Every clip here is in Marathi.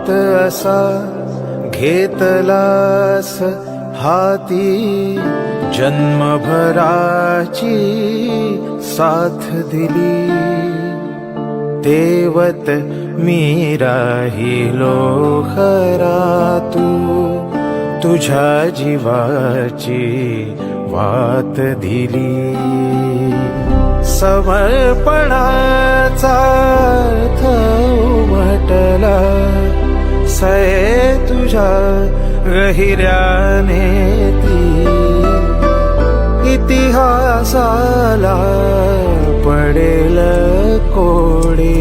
हात असा घेतलास हाती, जन्मभराची साथ दिली. तेवत मी राहिलो खरा, तू तुझ्या जीवाची वात दिली. समर्पणाचा अर्थ उमटला सये तुझ्या गहिऱ्याने ती. इतिहासाला पडेल कोडे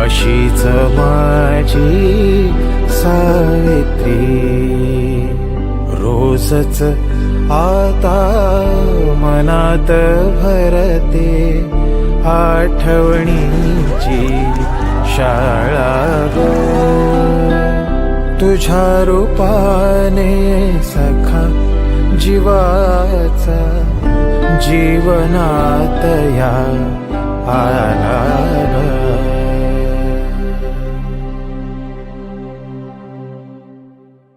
अशीच माझी सावित्री. रोजच आता मनात भरते आठवणीची शाळा ग. तुझ्या रूपाने सखा जीवाचा जीवनात या आला.